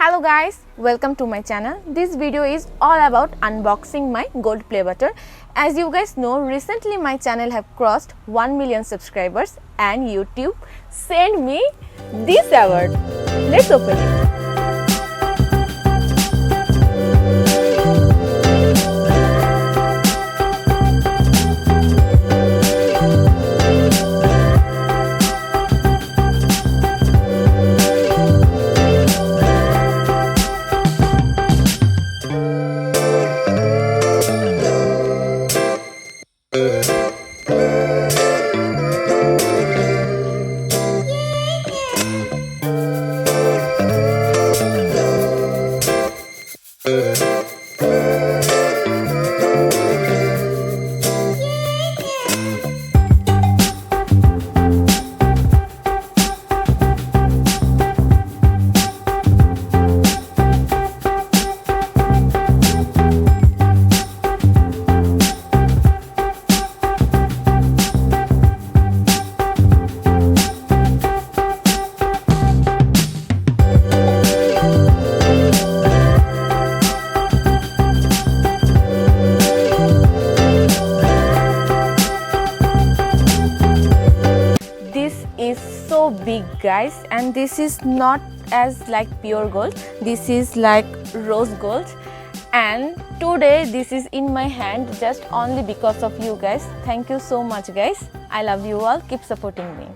Hello guys, welcome to my channel. This video is all about unboxing my gold play button. As you guys know, recently my channel have crossed 1 million subscribers and YouTube sent me this award. Let's open it. Is so big guys, and this is not as like pure gold, this is like rose gold, and today this is in my hand just only because of you guys. Thank you so much guys. I love you all. Keep supporting me.